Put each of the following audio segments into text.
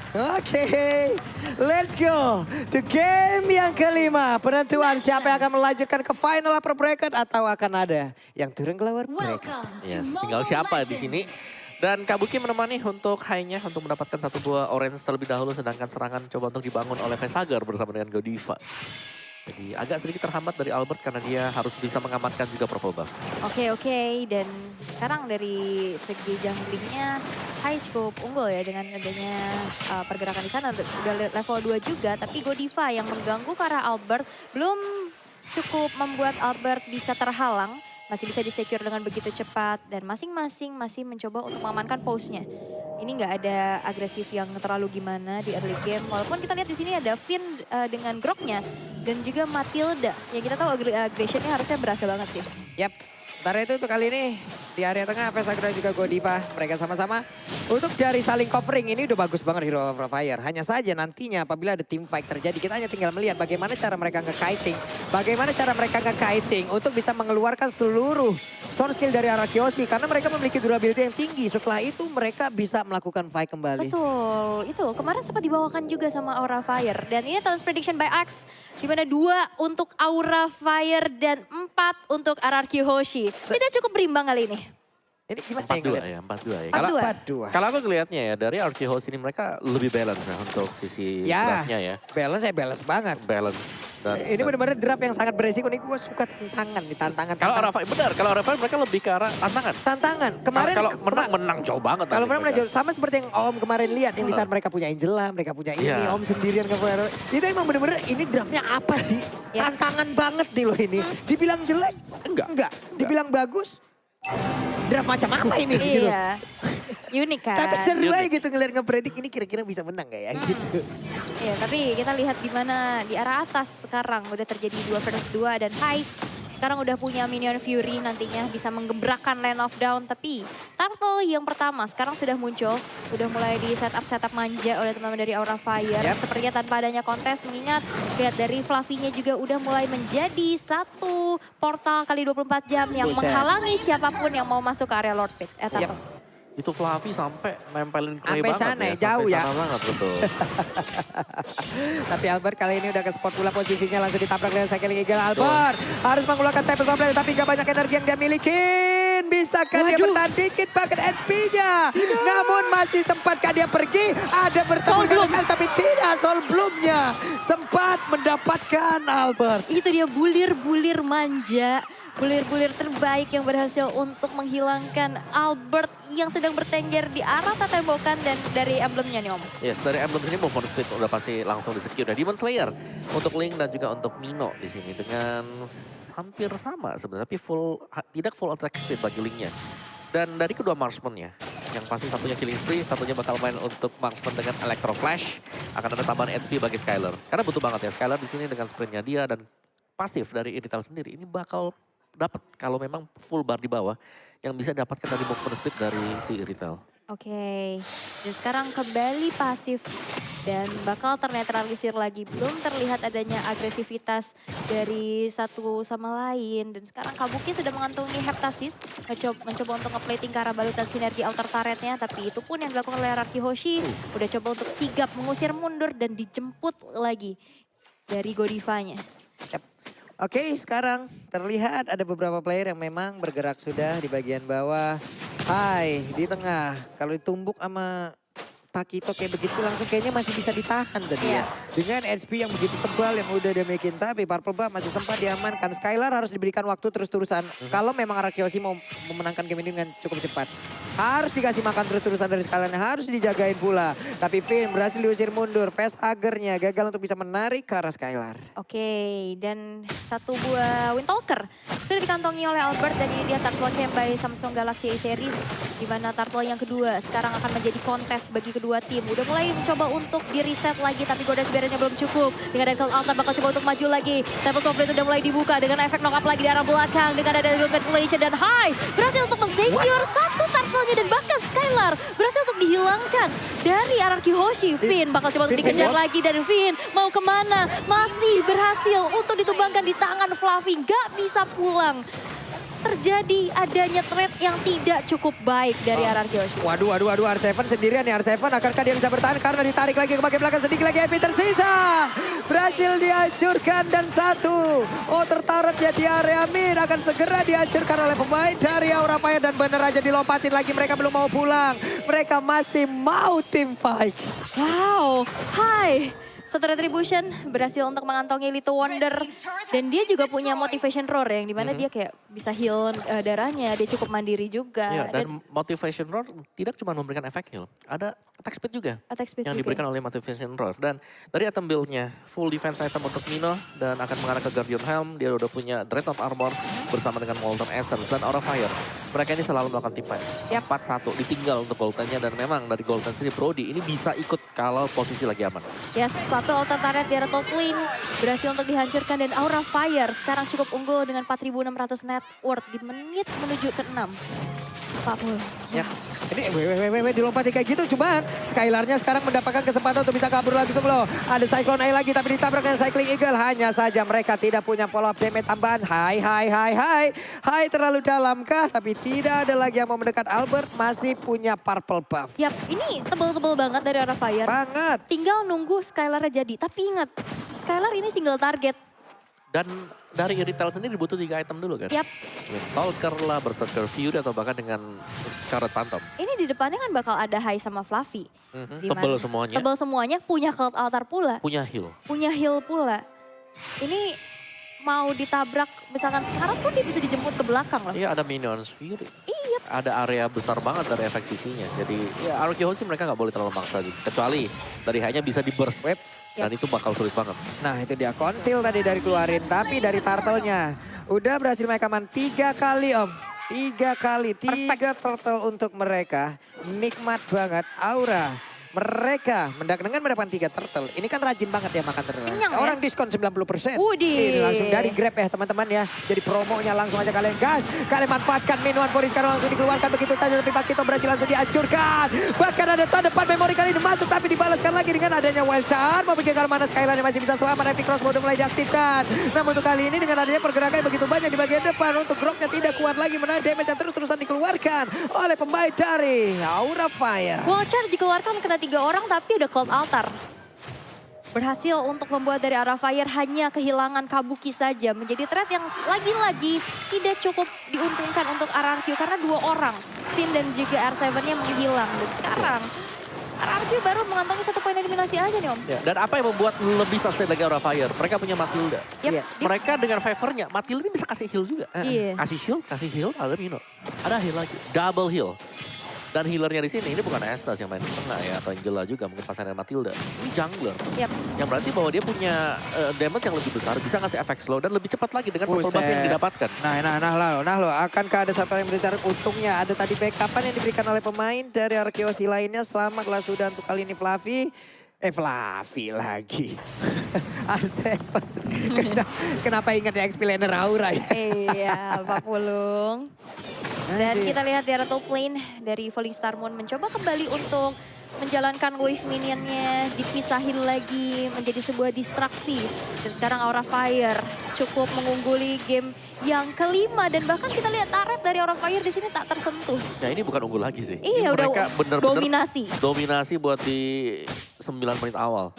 Oke, let's go to game yang kelima. Penentuan siapa yang akan melanjutkan ke final upper bracket atau akan ada yang turun ke lower bracket. Yes, tinggal siapa di sini. Dan Kabuki menemani untuk high-nya untuk mendapatkan satu buah orange terlebih dahulu. Sedangkan serangan coba untuk dibangun oleh Vesagar bersama dengan Godiva. Jadi agak sedikit terhambat dari Albert karena dia harus bisa mengamankan juga purple buff. Oke, dan sekarang dari segi junglingnya Hai cukup unggul ya dengan adanya pergerakan di sana. Udah level 2 juga, tapi Godiva yang mengganggu ke arah Albert belum cukup membuat Albert bisa terhalang. Masih bisa di-secure dengan begitu cepat dan masing-masing masih mencoba untuk mengamankan pose-nya. Ini nggak ada agresif yang terlalu gimana di early game. Walaupun kita lihat di sini ada Finn dengan groknya dan juga Matilda. Yang kita tahu aggressionnya harusnya berasa banget sih. Yap, sementara itu untuk kali ini di area tengah Vesagar dan juga Godiva. Mereka sama-sama untuk dari saling covering ini udah bagus banget Hero of Fire. Hanya saja nantinya apabila ada team fight terjadi kita hanya tinggal melihat bagaimana cara mereka nge-kiting. Bagaimana cara mereka nge-kiting untuk bisa mengeluarkan seluruh source skill dari arah Kyoshi. Karena mereka memiliki durability yang tinggi. Setelah itu mereka bisa melakukan fight kembali. Betul, itu kemarin sempat dibawakan juga sama Aura Fire. Dan ini Talent Prediction by Axe. Di mana 2 untuk Aura Fire dan 4 untuk RRQ Hoshi. Tidak cukup berimbang kali ini. Ini gimana 4-2 ya, 4-2 ya. 4-2. Kalau aku ngelihatnya ya dari RRQ Hoshi ini mereka lebih balance ya untuk sisi draftnya ya. Balance banget. Balance. Ini benar-benar draft yang sangat beresiko. Nih gue suka tantangan nih, tantangan. Kalau Arafai benar, kalau Arafai mereka lebih ke arah tantangan. Tantangan. Kemarin kalau menang jauh banget. Kalau menang jauh sama seperti yang Om kemarin lihat yang di saat mereka punya Angela, mereka punya ini, Om sendirian ke itu emang benar-benar ini draftnya apa sih? Tantangan banget nih loh ini. Dibilang jelek? Enggak. Dibilang bagus? Draft macam apa ini gitu. Iya. Unik kan. Tapi seru aja gitu ngeliat ngepredik ini kira-kira bisa menang gak ya gitu. Iya, tapi kita lihat gimana di arah atas sekarang udah terjadi 2 versus 2 dan Hai sekarang udah punya minion Fury nantinya bisa menggebrakkan Land of Down. Tapi Turtle yang pertama sekarang sudah muncul. Udah mulai di setup manja oleh teman-teman dari Aura Fire. Sepertinya tanpa adanya kontes mengingat lihat dari Fluffy-nya juga udah mulai menjadi satu portal kali 24 jam yang menghalangi siapapun yang mau masuk ke area Lord Pit. Turtle. Itu Fluffy sampai nempelin clay sampai banget sana, ya. jauh sampai ya. Sana banget, betul. Tapi Albert kali ini udah ke spot pula posisinya langsung ditabrak dengan Cycling Eagle. Albert harus mengeluarkan Tempest of Flame tapi gak banyak energi yang dia miliki. Bisakah dia bertahan dikit bucket HP-nya? Namun masih sempatkah dia pergi? Ada bertemu dengan tapi tidak. Soul Bloom-nya sempat mendapatkan Albert. Itu dia bulir-bulir manja. Bulir-bulir terbaik yang berhasil untuk menghilangkan Albert yang sedang bertengger di arah tembakan dan dari emblemnya nih Om. Yes, dari emblem sini move on speed udah pasti langsung di-secure. Demon Slayer untuk Link dan juga untuk Mino di sini dengan hampir sama sebenarnya, tapi tidak full attack speed bagi Linknya. Dan dari kedua marksman-nya, yang pasti satunya killing spree, satunya bakal main untuk marksman dengan Electro Flash. Akan ada tambahan HP bagi Skylar. Karena butuh banget ya Skylar di sini dengan sprintnya dia dan pasif dari Irital sendiri. Ini bakal dapat kalau memang full bar di bawah yang bisa dapatkan dari movement speed dari si Irital. Oke, dan sekarang kembali pasif dan bakal ternetralisir lagi. Belum terlihat adanya agresivitas dari satu sama lain. Dan sekarang Kabuki sudah mengantongi Heptasis, mencoba untuk nge-plating ke arah balutan sinergi outer turretnya. Tapi itu pun yang dilakukan oleh Raki Hoshi, udah coba untuk sigap mengusir mundur dan dijemput lagi dari Godivanya. Oke, sekarang terlihat ada beberapa player yang memang bergerak sudah di bagian bawah. Hai, di tengah. Kalau ditumbuk sama Pakito kayak begitu langsung kayaknya masih bisa ditahan tadi ya. Dengan HP yang begitu tebal yang udah dia bikin, tapi Purple Buff masih sempat diamankan. Skylar harus diberikan waktu terus-terusan. Kalau memang Arakyoshi mau memenangkan game ini dengan cukup cepat. Harus dikasih makan terus-terusan dari Skylar, harus dijagain pula. Tapi Finn berhasil diusir mundur. Facehagernya gagal untuk bisa menarik ke arah Skylar. Oke, dan satu buah Windtalker sudah dikantongi oleh Albert dan ini dia Turtle Camp by Samsung Galaxy A Series. Di mana Turtle yang kedua sekarang akan menjadi kontes bagi kedua tim. Udah mulai mencoba untuk di-reset lagi tapi Goddess Barrier-nya belum cukup. Dengan Excel Altar bakal coba untuk maju lagi. Temple of Blade udah mulai dibuka dengan efek knock up lagi di arah belakang. Dengan ada ventilation dan High berhasil untuk men-secure satu Turtle-nya dan bahkan Skylar berhasil untuk dihilangkan dari Araki Hoshi. Finn bakal coba untuk dikejar lagi dan Finn mau kemana? Masih berhasil untuk ditumbangkan di tangan Fluffy. Gak bisa pulang. terjadi adanya trade yang tidak cukup baik dari RRQ Oshi. Waduh, R7 sendirian nih. R7 akankah dia bisa bertahan karena ditarik lagi ke bagian belakang, sedikit lagi Evi tersisa. Berhasil dihancurkan dan satu. Oh, tertaruh dia di area mid, akan segera dihancurkan oleh pemain dari Aura Fire dan bener aja dilompatin lagi. Mereka belum mau pulang. Mereka masih mau team fight. Wow, hai. Satu Retribution berhasil untuk mengantongi Little Wonder. Dan dia juga punya motivation roar yang dimana dia kayak bisa heal darahnya. Dia cukup mandiri juga. Iya, dan motivation roar tidak cuma memberikan efek heal. Ada attack speed juga. Attack speed yang juga. diberikan oleh motivation roar. Dan dari item build-nya, full defense item untuk Mino. Dan akan mengarah ke Guardian Helm. Dia udah punya Dread of Armor bersama dengan Molten Essence dan Aura Fire. Mereka ini selalu melakukan team fight. 4-1 ditinggal untuk Golden-nya. Dan memang dari Golden sendiri, Brody ini bisa ikut kalau posisi lagi aman. Yes, satu altar turret di top lane berhasil untuk dihancurkan dan Aura Fire sekarang cukup unggul dengan 4.600 net worth di menit menuju ke-6. 40. Ya. Ini dilompati kayak gitu, cuman Skylarnya sekarang mendapatkan kesempatan untuk bisa kabur lagi sebelum. Ada Cyclone Eye lagi tapi ditabrak dengan Cycling Eagle. Hanya saja mereka tidak punya follow up damage tambahan. Hai terlalu dalamkah? Tapi tidak ada lagi yang mau mendekat. Albert masih punya purple buff. Yap, ini tebel-tebel banget dari Aura Fire. Banget. Tinggal nunggu Skylar jadi. Tapi ingat, Skylar ini single target. Dan dari Irithel sendiri butuh 3 item dulu kan? Yap. Stalker lah, Berserker Fury atau bahkan dengan Scarlet Phantom. Ini di depannya kan bakal ada Hai sama Fluffy. Tebel semuanya. Tebel semuanya, punya Cult Altar pula. Punya heal. Punya heal pula. Ini mau ditabrak, misalkan sekarang pun dia bisa dijemput ke belakang loh. Iya, ada Minions Fury. Iya. Ada area besar banget dari efek CC-nya. Jadi ya RRQ sih mereka nggak boleh terlalu maksa juga. Kecuali dari hanya bisa di burst wave. Dan itu bakal sulit banget. Nah itu dia konsil tadi dari keluarin. Tapi dari turtle-nya udah berhasil mereka aman 3 kali om. 3 kali, 3 turtle untuk mereka. Nikmat banget. Aura. Mereka dengan mendapatkan 3 turtle. Ini kan rajin banget ya makan turtle. Kenyang ya? Orang diskon 90%. Widih. Ini langsung dari Grab ya teman-teman ya. Jadi promonya langsung aja kalian gas. Kalian manfaatkan minuan Boris sekarang langsung dikeluarkan begitu saja. Tapi Pakito berhasil langsung dihancurkan. Bahkan ada tahun depan memori kali ini masuk. Tapi dibalaskan lagi dengan adanya Wild Charm. Mau bikin mana Skyline masih bisa selamat. Epic Cross Mode mulai diaktifkan. Namun untuk kali ini dengan adanya pergerakan yang begitu banyak di bagian depan. Untuk Groknya tidak kuat lagi menahan damage yang terus-terusan dikeluarkan oleh pemain dari Aura Fire. Vulture dikeluarkan kena 3 orang tapi ada Cold Altar. Berhasil untuk membuat dari Aura Fire hanya kehilangan Kabuki saja. Menjadi trade yang lagi-lagi tidak cukup diuntungkan untuk RRQ karena 2 orang. Finn dan juga R7-nya menghilang. Dan sekarang RRQ baru mengantongi 1 poin eliminasi aja nih om. Ya, dan apa yang membuat lebih sustain lagi Aura Fire? Mereka punya Matilda. Yep. Mereka dengan Favor-nya, Matilda ini bisa kasih heal juga. Iya. Kasih shield, kasih heal, ada Mino. Ada heal lagi, double heal. Dan healernya di sini ini bukan Estes yang main di tengah ya, atau Angela juga mungkin pasangan Matilda. Ini jungler. Yep. Yang berarti bahwa dia punya damage yang lebih besar, bisa ngasih efek slow dan lebih cepat lagi dengan purple buff yang didapatkan. Nah lo, akankah ada satu yang berbicara untungnya? Ada tadi backupan yang diberikan oleh pemain dari RQC lainnya. Selamatlah sudah untuk kali ini Fluffy. Fluffy lagi. Arseven. Kenapa ingat ya XP laner Aura ya? Iya, Pak Pulung. Dan kita lihat di top lane dari Falling Star Moon mencoba kembali untuk menjalankan wave minionnya, dipisahin lagi menjadi sebuah distraksi. Dan sekarang Aura Fire cukup mengungguli game yang kelima dan bahkan kita lihat turret dari Aura Fire di sini tak tersentuh. Ya ini bukan unggul lagi sih. Iya, ini udah mereka bener-bener dominasi. Dominasi buat di 9 menit awal.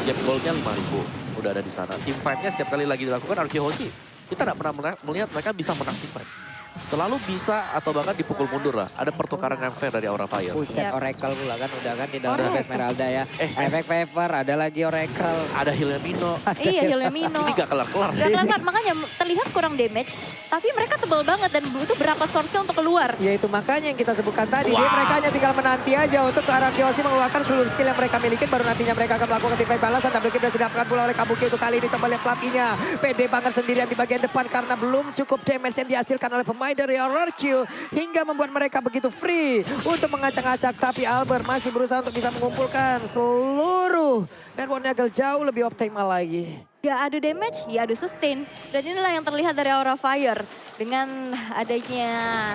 Gap goldnya 5.000 udah ada di sana. Team fight-nya setiap kali lagi dilakukan RQ Hoshi, kita tidak pernah melihat mereka bisa menang team fight. Selalu bisa atau bahkan dipukul mundur lah. Ada pertukaran yang fair dari Aura Fire. Buset, Oracle pula kan udah kan di dalam Oracle. Esmeralda ya. Efek Favor, ada lagi Oracle. Ada healnya Mino. Iya, healnya Mino. Ini gak kelar-kelar. Gak kelar, makanya terlihat kurang damage. Tapi mereka tebal banget dan butuh berapa source untuk keluar. Ya itu makanya yang kita sebutkan tadi. Dia mereka hanya tinggal menanti aja untuk RRQ mengeluarkan seluruh skill yang mereka miliki. Baru nantinya mereka akan melakukan team fight balasan. Double kill sudah didapatkan pula oleh Kabuki itu kali ini. Coba lihat Fluffy-nya. Pede banget sendirian di bagian depan karena belum cukup damage yang dihasilkan oleh pemain dari RRQ. Hingga membuat mereka begitu free untuk mengacak-acak. Tapi Albert masih berusaha untuk bisa mengumpulkan seluruh networknya agar jauh lebih optimal lagi. Gak ada damage, ya ada sustain. Dan inilah yang terlihat dari Aura Fire. Dengan adanya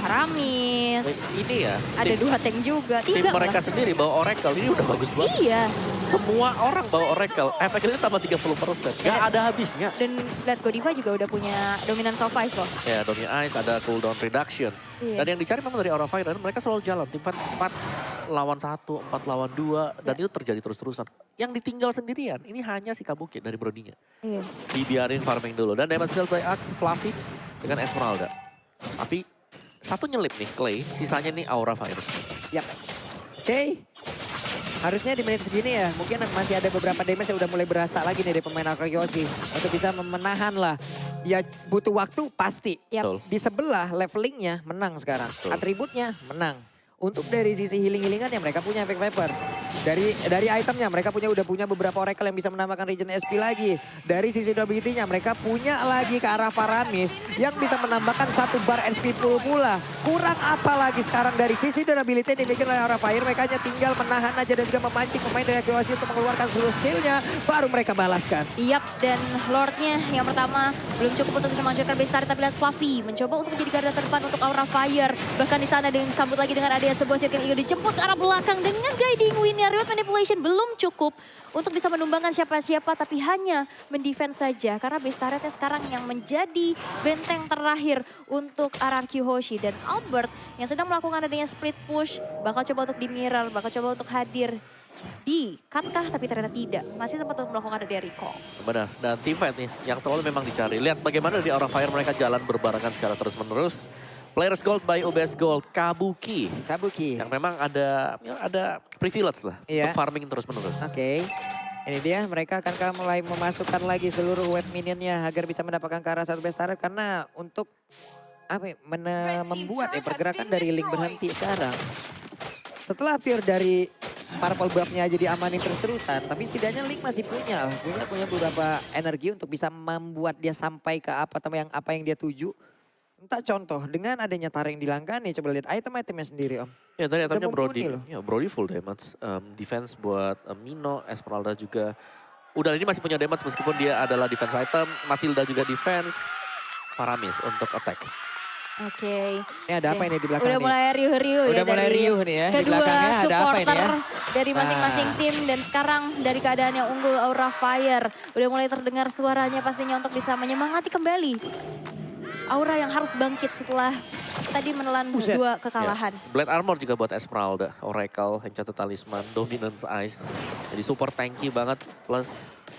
Haramis, Ini ya, ada 2 tank juga. tim 3 mereka malah. sendiri bawa Oracle, ini udah bagus banget. Iya, Semua orang bawa Oracle, efeknya tambah 30%. Gak ada habisnya. dan lihat Godiva juga udah punya dominan survive loh. Ya, Domi Ice, ada cooldown reduction. Iya. Dan yang dicari memang dari Aura Fire, dan mereka selalu jalan. Tim 4 lawan 1, 4 lawan 2, dan itu terjadi terus-terusan. Yang ditinggal sendirian, ini hanya si Kabuki dari Brodinya. Iya. Dibiarin farming dulu. Dan damage dealt by Axe, Fluffy dengan Esmeralda. Tapi satu nyelip nih, Clay. Sisanya nih Aura Fire. Yap. Oke. Harusnya di menit segini ya, mungkin masih ada beberapa damage yang udah mulai berasa lagi nih dari pemain Arkeyoshi. Untuk bisa menahan lah. Ya butuh waktu pasti. Yap. Betul. Di sebelah levelingnya menang sekarang. Betul. Atributnya menang. Untuk dari sisi healing-healingannya mereka punya efek Viper. Dari itemnya mereka udah punya beberapa Oracle yang bisa menambahkan regen SP lagi. Dari sisi durability-nya mereka punya lagi ke arah Faramis yang bisa menambahkan 1 bar SP full pula. Kurang apa lagi sekarang dari sisi durability yang dibikin oleh Aura Fire. Mereka hanya tinggal menahan aja dan juga memancing pemain dari Arkeyoshi untuk mengeluarkan seluruh skill-nya. Baru mereka balaskan. Yap, dan Lordnya yang pertama belum cukup untuk bisa menghancurkan base turret, tapi lihat Fluffy mencoba untuk menjadi garda terdepan untuk Aura Fire. Bahkan di sana dengan disambut lagi dengan adanya sebuah circle eagle dijemput ke arah belakang dengan guiding win-nya. Reward manipulation belum cukup untuk bisa menumbangkan siapa-siapa, tapi hanya mendefense saja. Karena base turretnya sekarang yang menjadi benteng terakhir untuk RRQ Hoshi. Dan Albert yang sedang melakukan adanya split push, bakal coba untuk di mirror, bakal coba untuk hadir di katkah, tapi ternyata tidak. Masih sempat untuk melakukan adanya recall. Benar, dan team fight nih yang selalu memang dicari. Lihat bagaimana di Aura Fire mereka jalan berbarengan secara terus-menerus. Players Gold by UBS Gold, Kabuki. Yang memang ada privilege lah Iya. untuk farming terus-menerus. Oke. Ini dia mereka akan mulai memasukkan lagi seluruh wave minionnya agar bisa mendapatkan ke arah 1 base turret. Karena untuk apa ya, membuat pergerakan dari Link berhenti sekarang. Setelah pure dari purple buff-nya aja diamanin terus-terusan, tapi setidaknya Link masih punya beberapa energi untuk bisa membuat dia sampai ke apa yang dia tuju. Entah contoh dengan adanya Taring di langkah nih, coba lihat item-itemnya sendiri Om. Ya tadi itemnya Udah Brody, mumpuni loh. ya Brody full damage, defense buat Mino, Esmeralda juga. Udah ini masih punya damage meskipun dia adalah defense item, Matilda juga defense, Faramis untuk attack. Oke. Ini ada apa ini di belakang Udah nih? mulai riuh-riuh ya. Udah mulai dari riuh nih ya, di kedua belakangnya ada apa ini supporter ya? dari masing-masing tim. Dan sekarang dari keadaan yang unggul Aura Fire. Udah mulai terdengar suaranya pastinya untuk bisa menyemangati kembali Aura yang harus bangkit setelah tadi menelan Buset. 2 kekalahan. Ya. Blade Armor juga buat Esmeralda, Oracle, Enchanted Talisman, Dominance Ice. Jadi super tanky banget, plus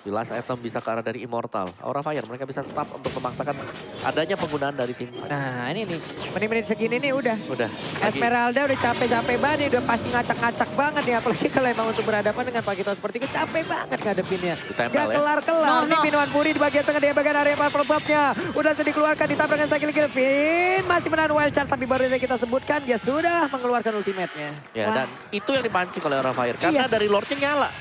di last item bisa ke arah dari Immortal. Aura Fire mereka bisa tetap untuk memaksakan adanya penggunaan dari tim. Nah ini nih, menit-menit segini nih udah. Udah. Esmeralda udah capek-capek banget nih, udah pasti ngacak-ngacak banget nih. Apalagi kalau emang untuk berhadapan dengan Pakito seperti itu, capek banget ngadepinnya. Ditempel Gak ya. kelar-kelar. No, Nih no. Minuan Puri di bagian tengah, di bagian area purple buff-nya. Udah sudah dikeluarkan, ditabrak dengan Cycle Kill. Finn masih menahan wild charge, tapi baru saja kita sebutkan dia sudah mengeluarkan ultimate-nya. Ya, Wah. dan itu yang dipancing oleh Aura Fire. Karena dari Lordnya nyala.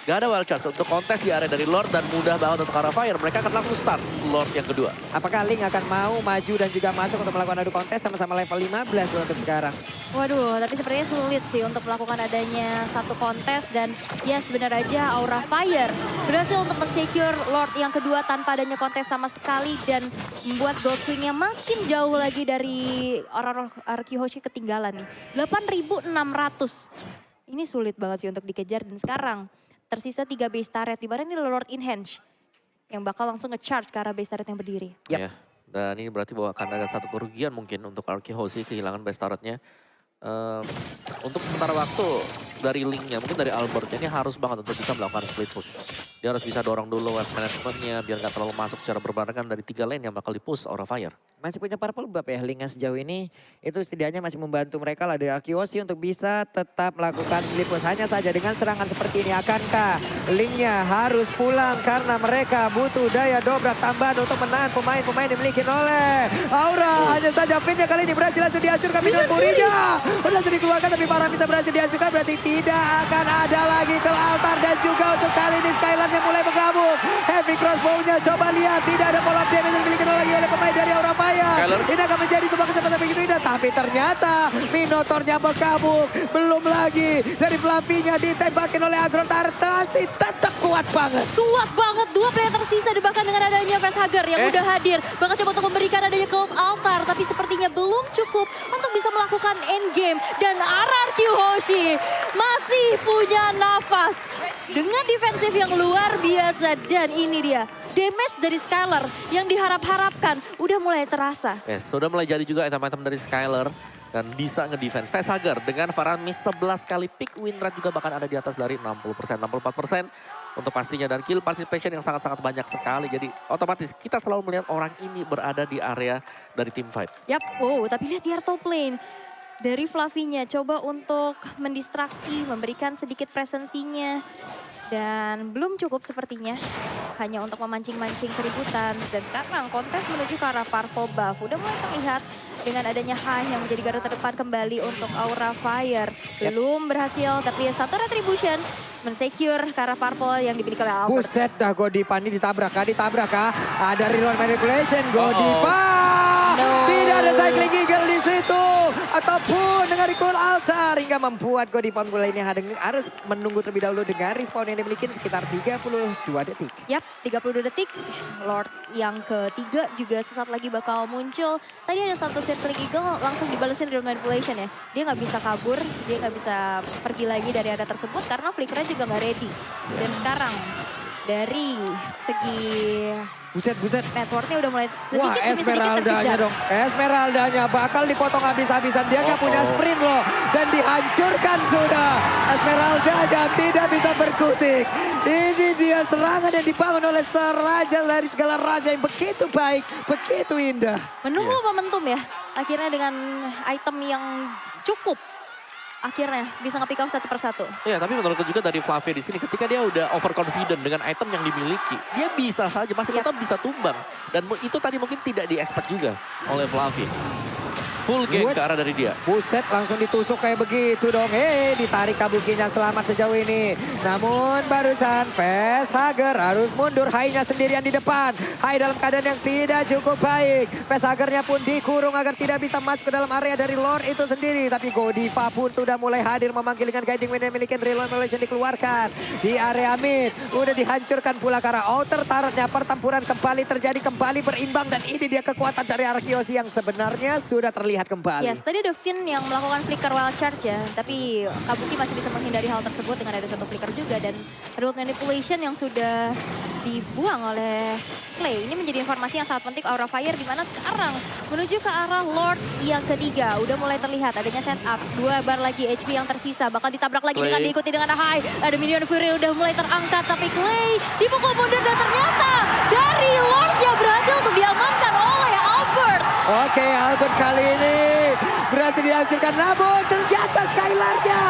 Gak ada wild charge untuk kontes di area dari Lord dan mudah banget untuk Aura Fire. Mereka akan langsung start Lord yang kedua. Apakah Link akan mau maju dan juga masuk untuk melakukan adu kontes sama-sama level 15 loh untuk sekarang? Waduh, tapi sepertinya sulit sih untuk melakukan adanya satu kontes. Dan yes, benar aja Aura Fire berhasil untuk men-secure Lord yang kedua tanpa adanya kontes sama sekali. Dan membuat Goldwing-nya makin jauh lagi dari orang Arkeyoshi ketinggalan nih. 8.600. Ini sulit banget sih untuk dikejar. Dan sekarang tersisa 3 base turret, di mana ini Lord Enhance yang bakal langsung nge-charge ke arah base turret yang berdiri. Yap. Ya. Dan ini berarti bahwa akan ada satu kerugian mungkin untuk Arkeyoshi kehilangan base turretnya. Untuk sementara waktu dari Link-nya, mungkin dari Albert-nya ini harus banget untuk bisa melakukan split push. Dia harus bisa dorong dulu wave management-nya biar gak terlalu masuk secara berbarengan dari 3 lane yang bakal di-push Aura Fire. Masih punya purple buff ya Link sejauh ini. Itu setidaknya masih membantu mereka lah dari Arkeyoshi untuk bisa tetap melakukan split push. Hanya saja dengan serangan seperti ini, akankah Link-nya harus pulang karena mereka butuh daya dobrak tambahan untuk menahan pemain-pemain dimiliki oleh Aura. Hanya saja Finn-nya kali ini berhasil langsung dihancurkan Minuan Purinya. Udah langsung dikeluarkan tapi Parah bisa berhasil dihancurkan. Berarti tidak akan ada lagi ke altar. Dan juga untuk kali ini Skylar yang mulai menggabung. Heavy crossbow-nya coba lihat. Tidak ada follow up damage yang dimiliki lagi oleh pemain dari Aura Fire. Ini akan menjadi sebuah kecepatan begitu indah. Tapi ternyata Minotaurnya menggabung. Belum lagi dari Fluffy-nya ditembakin oleh Agron Tartasi. Tetap kuat banget. Kuat banget, 2 player tersisa dan bahkan dengan adanya Facehugger yang udah hadir. Bahkan coba untuk memberikan adanya Cold Altar, tapi sepertinya belum cukup untuk bisa melakukan endgame. Dan RRQ Hoshi masih punya nafas dengan defensif yang luar biasa. Dan ini dia, damage dari Skylar yang diharap-harapkan udah mulai terasa. Yes, sudah mulai jadi juga item-item dari Skylar. Dan bisa nge-defense. Facehugger dengan Faramis 11 kali pick win rate juga bahkan ada di atas dari 60%, 64% untuk pastinya. Dan kill participation yang sangat-sangat banyak sekali. Jadi otomatis kita selalu melihat orang ini berada di area dari team fight. Yap, tapi lihat di top lane. Dari Fluffy-nya coba untuk mendistraksi, memberikan sedikit presensinya. Dan belum cukup sepertinya. Hanya untuk memancing-mancing keributan. Dan sekarang kontes menuju ke arah Purple Buff. Udah mulai terlihat dengan adanya Hai yang menjadi garda terdepan kembali untuk Aura Fire. Belum berhasil terlihat satu retribution. Men-secure ke arah Purple yang dimiliki oleh Albert. Buset dah Godiva ini ditabrak kah? Ada reload manipulation, Godiva! Tidak ada cycling eagle di situ. Ataupun dengan recall altar hingga membuat Godiva mulai ini harus menunggu terlebih dahulu dengan respawn yang dimiliki sekitar 32 detik. Yap, 32 detik. Lord yang ketiga juga sesaat lagi bakal muncul. Tadi ada satu circling eagle langsung dibalesin reload manipulation ya. Dia nggak bisa kabur, dia nggak bisa pergi lagi dari area tersebut karena flickernya juga nggak ready. Dan sekarang dari segi Buset. networknya udah mulai Wah, Esmeraldanya dong. Esmeraldanya bakal dipotong habis-habisan. Dia nggak punya sprint loh. Dan dihancurkan sudah. Esmeraldanya tidak bisa berkutik. Ini dia serangan yang dibangun oleh raja dari segala raja yang begitu baik, begitu indah. menunggu momentum ya. Akhirnya dengan item yang cukup. Akhirnya bisa nge-pick up satu persatu. Iya, tapi menurutku juga dari Fluffy di sini ketika dia udah overconfident dengan item yang dimiliki, dia bisa saja masih tetap bisa tumbang. Dan itu tadi mungkin tidak di-expect juga oleh Fluffy. Full game ke arah dari dia. Buset, langsung ditusuk kayak begitu dong. Ditarik Kabukinya selamat sejauh ini. Namun barusan Facehugger harus mundur. Hai-nya sendirian di depan. Hai dalam keadaan yang tidak cukup baik. Facehugger-nya pun dikurung agar tidak bisa masuk ke dalam area dari Lord itu sendiri. Tapi Godiva pun sudah mulai hadir memanggil dengan guiding wind yang memiliki reload manipulation dikeluarkan. Di area mid. Udah dihancurkan pula ke arah outer turret-nya. Pertempuran kembali terjadi, kembali berimbang. Dan ini dia kekuatan dari Arkeosi yang sebenarnya sudah terlihat kembali. Yes, tadi ada Finn yang melakukan flicker wild charge ya. Tapi Kabuki masih bisa menghindari hal tersebut dengan ada satu flicker juga. Dan reload manipulation yang sudah dibuang oleh Clay. Ini menjadi informasi yang sangat penting Aura Fire di mana sekarang menuju ke arah Lord yang ketiga. Udah mulai terlihat adanya setup. 2 bar lagi HP yang tersisa. Bakal ditabrak lagi dengan diikuti dengan Hai. Ada Minion Fury udah mulai terangkat. Tapi Clay dipukul mundur dan ternyata dari Lord yang berhasil untuk diamankan oleh Albert. Oke, Albert kali ini berhasil dihancurkan. Namun ternyata Skylar-nya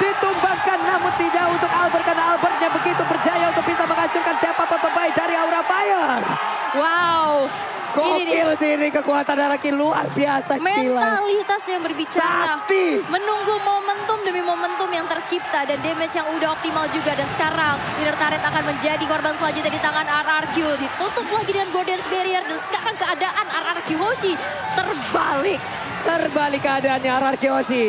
ditumbangkan. Namun tidak untuk Albert karena Albertnya begitu berjaya untuk bisa menghancurkan siapapun pemain dari Aura Fire. Wow. Gokil sih ini kekuatan Araki luar biasa. Mentalitas yang berbicara. Sakti. Menunggu momentum demi momentum yang tercipta. Dan damage yang udah optimal juga. Dan sekarang Inner Turret akan menjadi korban selanjutnya di tangan RRQ. Ditutup lagi dengan Golden Barrier. Dan sekarang keadaan RRQ Hoshi terbalik. Terbalik keadaannya RRQ Hoshi.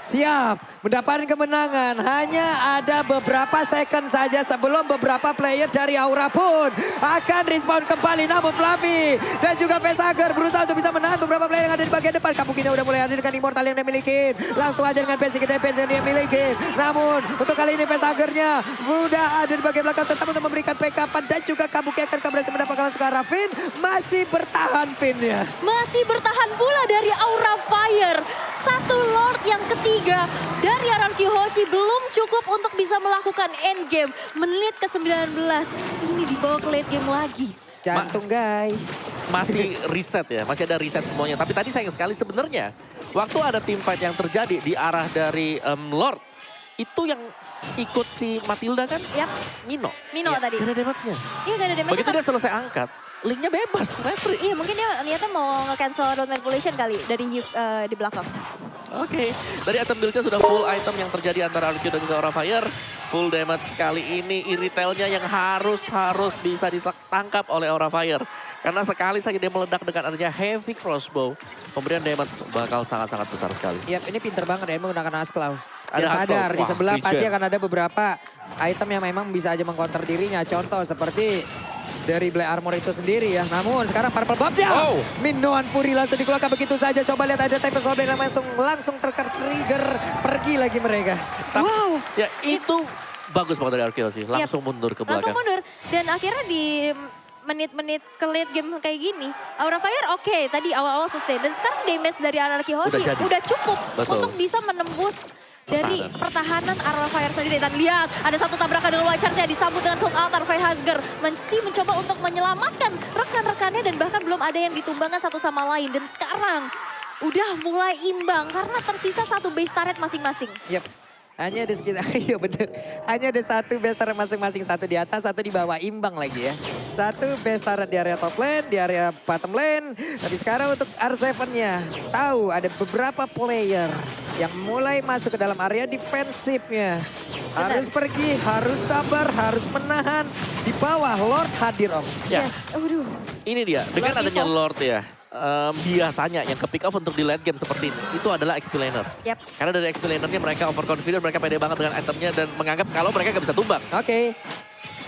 Siap mendapatkan kemenangan. Hanya ada beberapa second saja sebelum beberapa player dari Aura pun akan respawn kembali. Namun Fluffy dan juga Facehugger berusaha untuk bisa menahan beberapa player yang ada di bagian depan. Kabukinya udah mulai hadir dengan Immortal yang dia miliki. Langsung aja dengan basic defense yang dia miliki. Namun untuk kali ini Facehugger-nya udah ada di bagian belakang tetap untuk memberikan backup. Dan juga Kabuki akan berhasil mendapatkan langsung ke arah Finn. Masih bertahan Finn-nya. Masih bertahan pula dari Aura Fire. Satu Lord yang ketiga dari RRQ Hoshi belum cukup untuk bisa melakukan endgame. Menit ke-19 ini dibawa ke late game lagi. Jantung guys. Masih reset ya, masih ada reset semuanya. Tapi tadi sayang sekali sebenarnya waktu ada team fight yang terjadi di arah dari Lord. Itu yang ikut si Matilda kan? Yap. Mino Mino tadi. Gak ada damage-nya. Iya gak ada damage. Begitu dia selesai angkat, Linknya bebas, retri. Iya mungkin dia niatnya mau nge-cancel road manipulation kali dari di belakang. Oke, dari item build-nya sudah full item yang terjadi antara RQ dan juga Aura Fire. Full damage kali ini iritelnya yang harus bisa ditangkap oleh Aura Fire. Karena sekali saja dia meledak dengan adanya heavy crossbow, pemberian damage bakal sangat-sangat besar sekali. Yap, ini pinter banget ya menggunakan Askelaw. Ada Dia Askelaw. sadar di Wah, sebelah regen. pasti akan ada beberapa item yang memang bisa aja mengcounter dirinya. Contoh seperti dari Black Armor itu sendiri ya. Namun sekarang Purple Bomb-nya. Oh. Minoan Fury langsung dikeluarkan begitu saja. Coba lihat ada Tempest Soul yang langsung tertrigger. Pergi lagi mereka. Wow. Ya itu bagus banget dari RQ sih, langsung mundur ke Langsung belakang. mundur. Dan akhirnya di menit-menit ke late game kayak gini, Aura Fire oke, tadi awal-awal sustain. Dan sekarang damage dari Anarchy Hoshi jadi. udah cukup Betul. untuk bisa menembus dari pertahanan Aura Fire sendiri. Dan lihat, ada satu tabrakan dengan White Charge-nya disambut dengan Hook Altar. Freyhasger mesti mencoba untuk menyelamatkan rekan-rekannya dan bahkan belum ada yang ditumbangkan satu sama lain. Dan sekarang udah mulai imbang karena tersisa satu base turret masing-masing. Yap. Hanya ada sekitar, iya bener. Hanya ada satu base turret masing-masing. Satu di atas, satu di bawah. Imbang lagi ya. Satu base turret di area top lane, di area bottom lane. Tapi sekarang untuk R7-nya. Tahu ada beberapa player yang mulai masuk ke dalam area defensifnya. Harus pergi, harus sabar, harus menahan. Di bawah Lord hadir om. Ya, Yes. Aduh. ini dia. Dengan Lord adanya Evo. Lord ya, biasanya yang ke pick off untuk di late game seperti ini, itu adalah XP laner. Yap. Karena dari XP lanernya mereka overconfident, mereka pede banget dengan itemnya dan menganggap kalau mereka gak bisa tumbang. Oke.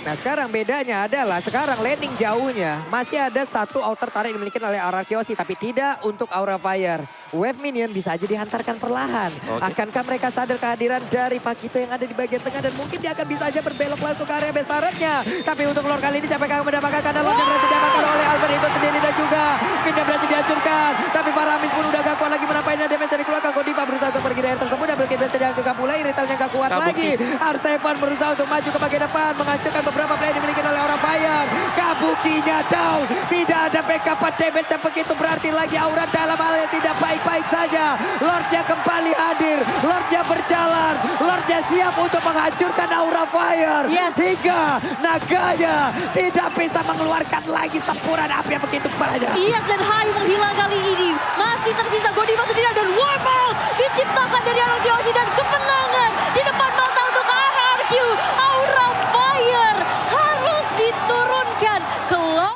Nah sekarang bedanya adalah sekarang landing jauhnya masih ada satu outer turret yang dimiliki oleh Anarchy Hoshi tapi tidak untuk Aura Fire. Wave minion bisa aja dihantarkan perlahan. Oke. Akankah mereka sadar kehadiran dari Pakito yang ada di bagian tengah dan mungkin dia akan bisa aja berbelok langsung ke area base turretnya. Tapi untuk Lord kali ini siapa yang akan mendapatkan karena Lord yang berhasil didapatkan oleh Albert itu sendiri dan juga Pinnya berhasil dihancurkan. Tapi Paramis pun udah gak kuat lagi menampainya damage yang dikeluarkan. Godiva berusaha untuk pergi dari tersebut. Double kill berhasil dihancurkan pula. Iritelnya gak kuat Kabuki. lagi. R7 berusaha untuk maju ke bagian depan. Menghancurkan beberapa player dimiliki oleh Aura Fire. Kabukinya down. Tidak ada backup damage yang begitu berarti lagi Aura dalam hal yang tidak baik-baik saja. Lordnya kembali hadir. Lordnya berjalan. Lordnya siap untuk menghancurkan Aura Fire. Yes. Hingga naganya tidak bisa mengeluarkan lagi sempuran api yang begitu banyak. Iyas dan Hai menghilang kali ini. Masih tersisa Godiva sendiri ada